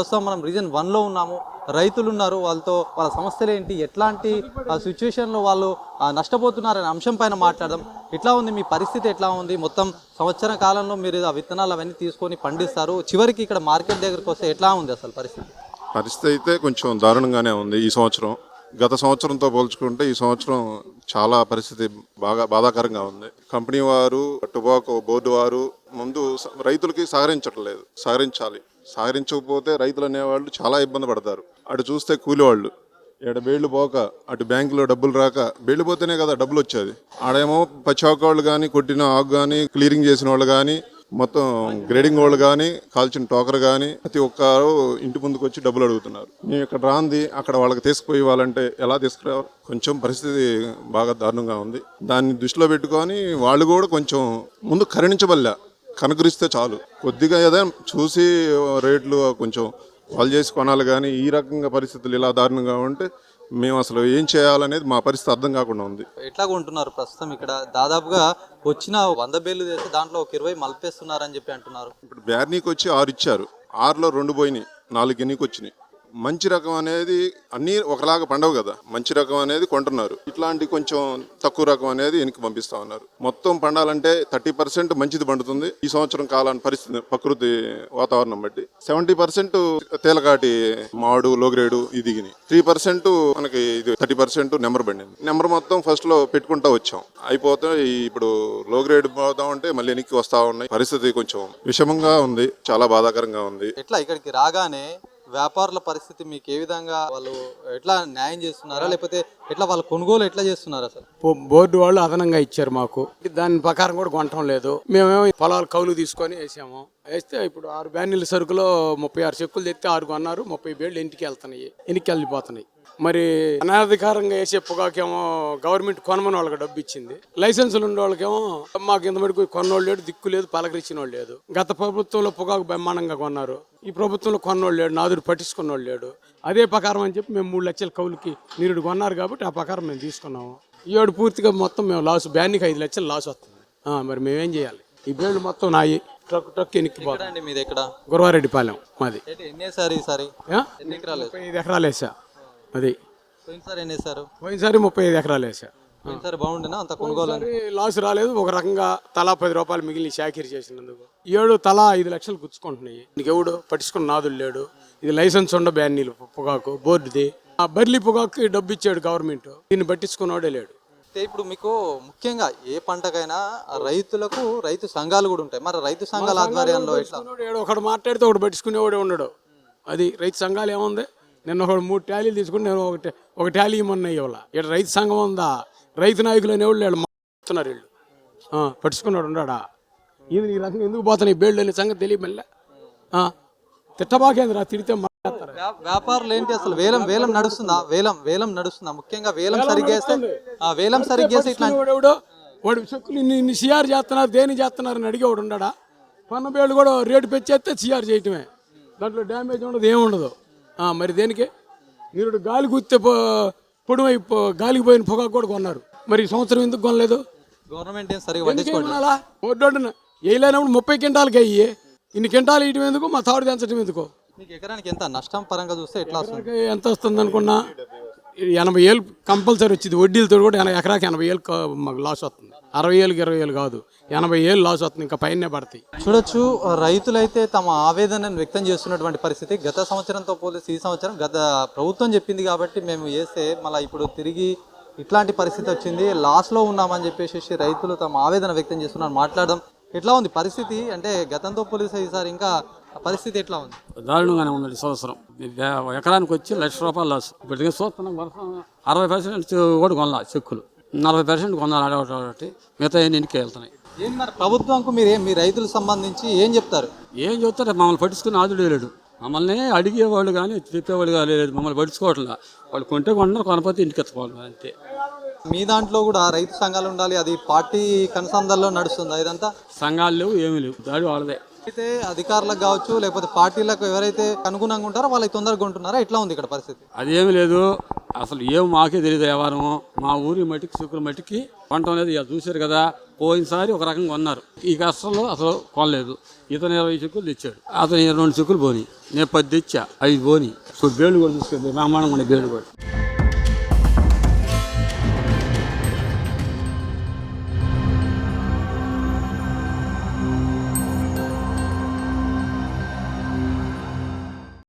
ప్రస్తుతం మనం రీజన్ 1లో ఉన్నాము. రైతులు ఉన్నారు, వాళ్ళ సమస్యలు ఏంటి, ఎట్లాంటి సిచ్యువేషన్లో వాళ్ళు నష్టపోతున్నారనే అంశం పైన మాట్లాడదాం. ఎట్లా ఉంది మీ పరిస్థితి, ఎట్లా ఉంది? మొత్తం సంవత్సర కాలంలో మీరు ఆ విత్తనాలు అవన్నీ తీసుకొని పండిస్తారు, చివరికి ఇక్కడ మార్కెట్ దగ్గరకు వస్తే ఎట్లా ఉంది అసలు పరిస్థితి? పరిస్థితి అయితే కొంచెం దారుణంగానే ఉంది ఈ సంవత్సరం. గత సంవత్సరంతో పోల్చుకుంటే ఈ సంవత్సరం చాలా పరిస్థితి బాగా బాధాకరంగా ఉంది. కంపెనీ వారు, టొబాకో బోర్డు వారు ముందు రైతులకి సహకరించాలి. సహకరించకపోతే రైతులు అనేవాళ్ళు చాలా ఇబ్బంది పడతారు. అటు చూస్తే కూలి వాళ్ళు ఇక్కడ బేళ్లు పోక, అటు బ్యాంకులో డబ్బులు రాక, బేళ్లు పోతేనే కదా డబ్బులు వచ్చేది. ఆడేమో పచ్చాకు వాళ్ళు కానీ, కొట్టిన ఆకు కానీ, క్లియరింగ్ చేసిన వాళ్ళు కానీ, మొత్తం గ్రేడింగ్ వాళ్ళు కానీ, కాల్చిన టోకర్ కానీ ప్రతి ఒక్కరు ఇంటి ముందుకు వచ్చి డబ్బులు అడుగుతున్నారు. మేము ఇక్కడ రాంది అక్కడ వాళ్ళకి తీసుకుపోయి ఇవ్వాలంటే ఎలా తీసుకురావాలి? కొంచెం పరిస్థితి బాగా దారుణంగా ఉంది. దాన్ని దృష్టిలో పెట్టుకొని వాళ్ళు కూడా కొంచెం ముందు కనుకరిస్తే చాలు. కొద్దిగా ఏదైనా చూసి రేట్లు కొంచెం వాళ్ళు చేసి కొనాలి. కానీ ఈ రకంగా పరిస్థితులు ఇలా దారుణంగా ఉంటే మేము అసలు ఏం చేయాలనేది మా పరిస్థితి అర్థం కాకుండా ఉంది. ఎట్లా కొంటున్నారు ప్రస్తుతం? ఇక్కడ దాదాపుగా వచ్చిన 100 బేర్లు చేస్తే దాంట్లో ఒక 20 మలిపేస్తున్నారని చెప్పి అంటున్నారు. ఇప్పుడు బ్యార్నీకి వచ్చి 6 ఇచ్చారు, 6లో 2 పోయినాయి, 4 ఎన్నికి వచ్చినాయి. మంచి రకం అనేది అన్నీ ఒకలాగా పండవు కదా. మంచి రకం అనేది కొంటున్నారు, ఇట్లాంటి కొంచెం తక్కువ రకం అనేది వెనక్కి పంపిస్తా ఉన్నారు. మొత్తం పండాలంటే 30% మంచిది పండుతుంది ఈ సంవత్సరం కాలాన్ని పరిస్థితి, ప్రకృతి వాతావరణం బట్టి. 70% తేలకాటి మాడు, లోగ్రేడు ఇది దిగినాయి. 3% మనకి ఇది 30% నెంబర్ పండింది. నెంబర్ మొత్తం ఫస్ట్ లో పెట్టుకుంటా వచ్చాం, అయిపోతే ఇప్పుడు లోగ్రేడ్ పోతామంటే మళ్ళీ వెనక్కి వస్తా ఉన్నాయి. పరిస్థితి కొంచెం విషమంగా ఉంది, చాలా బాధాకరంగా ఉంది. ఎట్లా ఇక్కడికి రాగానే వ్యాపారుల పరిస్థితి మీకు ఏ విధంగా, వాళ్ళు ఎట్లా న్యాయం చేస్తున్నారా, లేకపోతే ఎట్లా వాళ్ళు కొనుగోలు ఎట్లా చేస్తున్నారు? అసలు బోర్డు వాళ్ళు అదనంగా ఇచ్చారు మాకు, దాని ప్రకారం కూడా కొనటం లేదు. మేమేమో పొలాలు కౌలు తీసుకొని వేసాము. వేస్తే ఇప్పుడు 6 బ్యానీల సరుకులో 36 చెక్కులు తెస్తే 6 కొన్నారు, 30 బేళ్లు ఇంటికి వెళ్ళిపోతున్నాయి. మరి అనధికారంగా వేసే పొగాకేమో గవర్నమెంట్ కొనమని వాళ్ళకి డబ్బు ఇచ్చింది. లైసెన్సులు ఉండే వాళ్ళకేమో మాకు ఇంత మటుకు కొన్నోళ్ళు లేడు, దిక్కు లేదు, పలకరించిన వాళ్ళు లేదు. గత ప్రభుత్వంలో పొగాకు బ్రహ్మాండంగా కొన్నారు, ఈ ప్రభుత్వంలో కొన్నోళ్ళు లేడు, నాదుడు పట్టించుకున్నోళ్ళు లేడు. అదే ప్రకారం అని చెప్పి మేము 3 లక్షల కౌలుకి నీరుడు కొన్నారు కాబట్టి ఆ ప్రకారం మేము తీసుకున్నాము. ఈ ఏడు పూర్తిగా మొత్తం మేము లాస్, బ్యానికి 5 లక్షలు లాస్ వస్తుంది. మరి మేమేం చేయాలి? ఈ బేళ్లు మొత్తం నాయి, ట్రక్ ఎన్నికిపోతుంది. మీది ఎక్కడ? గురవారెడ్డిపాలెం మాది. ఎన్నేసారి ఈసారి? 35 ఎకరాలు వేసా. అది పోయినసారి ఎన్ని వేసారు? పోయినసారి 35 ఎకరాలు వేసా. పోయినసారి బాగుండేనా అంత కొనుగోలు? లాస్ రాలేదు. ఒక రకంగా తలా 10 రూపాయలు మిగిలిన షాకిరి చేసినందుకు. 7 తలా 5 లక్షలు గుచ్చుకుంటున్నాయి. నీకెవడు పట్టించుకున్న నాదులు లేడు. ఇది లైసెన్స్ ఉండ బ్యానీలు పొగాకు బోర్డుది. ఆ బర్లీ పొగాకు డబ్బు ఇచ్చాడు గవర్నమెంట్, దీన్ని పట్టించుకున్నవాడే లేడు. ఇప్పుడు మీకు ముఖ్యంగా ఏ పంటకైనా రైతులకు రైతు సంఘాలు కూడా ఉంటాయి. మరి రైతు సంఘాల ఆధ్వర్యంలో ఒకడు మాట్లాడితే ఒకటి పట్టించుకునేవాడే ఉన్నాడు. అది రైతు సంఘాలు ఏముంది? నిన్న ఒకడు 3 ట్యాలీలు తీసుకుని నేను ఒక ట్యాలీ ఇమ్మన్నా ఇవ్వాల. ఇక్కడ రైతు సంఘం ఉందా? రైతు నాయకులు అనేవాళ్ళు వీళ్ళు మాట్లాడుతున్నారు. వీళ్ళు పట్టించుకున్నాడు ఉన్నాడా? ఇది ఈ రకంగా ఎందుకు పోతున్నాయి బేళ్ళు అనే సంగతి తెలియ మళ్ళీ తిట్టబాకేంద్రా, తిడితే మాట్లాడతారు. వ్యాపారులు ఏంటి అసలు? వేలం నడుస్తుందా? వేలం నడుస్తుందా? ముఖ్యంగా వేలం సరిగేస్తే ఇట్లా వాడు చెక్కులు ఇన్ని సిఆర్ చేస్తున్నారు, దేని చేస్తున్నారు అని అడిగేవాడు ఉన్నాడా? పన్ను బేళ్ళు కూడా రేటు పెంచేస్తే సిఆర్ చేయటమే, దాంట్లో డ్యామేజ్ ఉండదు, ఏముండదు. మరి దేనికి? మీరు గాలి గుర్తే పొడివై గాలికి పోయిన పొగాకు కూడా కొన్నారు. మరి ఈ సంవత్సరం ఎందుకు కొనలేదు? గవర్నమెంట్ ఏం సరిగా పట్టించుకోవాలి. ఒడ్డు వేయలేనప్పుడు 30 క్వింటాలకి అయ్యి ఇన్ని క్వింటాలు ఇయటం ఎందుకు? మా తాడు తెంచడం ఎందుకు? మీకు ఎకరానికి ఎంత నష్టం పరంగా చూస్తే ఎట్లా ఎంత వస్తుంది అనుకున్నా? 80,000 కంపల్సరీ వచ్చింది. వడ్డీలతో కూడా ఎకరాకి 80,000 మాకు లాస్ వస్తుంది. 60,000కి 20,000 కాదు, 80,000 లాస్ వస్తుంది. ఇంకా పైనే పడతాయి. చూడొచ్చు, రైతులైతే తమ ఆవేదనను వ్యక్తం చేస్తున్నటువంటి పరిస్థితి. గత సంవత్సరంతో పోలిసి ఈ సంవత్సరం గత ప్రభుత్వం చెప్పింది కాబట్టి మేము వేస్తే మళ్ళీ ఇప్పుడు తిరిగి ఇట్లాంటి పరిస్థితి వచ్చింది, లాస్లో ఉన్నామని చెప్పేసి రైతులు తమ ఆవేదన వ్యక్తం చేస్తున్నారు. మాట్లాడడం ఎట్లా ఉంది పరిస్థితి? అంటే గతంతో పోలిస్తే ఈసారి ఇంకా పరిస్థితి ఎట్లా ఉంది? దారుణంగానే ఉంది. ఈ సంవత్సరం ఎకరానికి వచ్చి ₹1,00,000 లాస్. ఇప్పటికే చూస్తున్నాం. 60% కూడా కొనాలి, చెక్కులు 40% కొనాలి. ఆడొకటి మిగతా ఎన్నికి వెళ్తున్నాయి. ఏం మరి ప్రభుత్వంకు మీ రైతులకు సంబంధించి ఏం చెప్తారు? ఏం చెప్తారు? మమ్మల్ని పట్టించుకుని ఆదుడు లేడు. మమ్మల్ని అడిగేవాళ్ళు కానీ చెప్పేవాళ్ళు కానీ లేదు. మమ్మల్ని పట్టించుకోవట్లా. వాళ్ళు కొంటే కొంటారు, కొనపోతే ఇంటికి ఎత్తుకోవాలి అంతే. మీ దాంట్లో కూడా రైతు సంఘాలు ఉండాలి, అది పార్టీ కనుసంధాల్లో నడుస్తుందా ఇదంతా? సంఘాలు లేవు, ఏమీ లేవు, దాడి వాళ్ళదే. అయితే అధికారులకు కావచ్చు, లేకపోతే పార్టీలకు ఎవరైతే అనుగుణంగా ఉంటారో వాళ్ళకి తొందరగా ఉంటున్నారా? ఎట్లా ఉంది ఇక్కడ పరిస్థితి? అదేమీ లేదు అసలు. ఏం మాకే తెలియదు. వ్యవహారం మా ఊరి మట్టికి శుక్ర మట్టికి పంట అనేది చూశారు కదా. పోయినసారి ఒక రకంగా కొన్నారు, ఈ కష్టంలో అసలు కొనలేదు. ఇతను 20 చెక్కులు తెచ్చాడు, అతను 2 చెక్కులు పోని, నేను 10 తెచ్చా, 5 పోని. సో బేళ్ళు కూడా తీసుకెళ్ళి బ్రహ్మాండంగా ఉండే బేళ్ళు కూడా.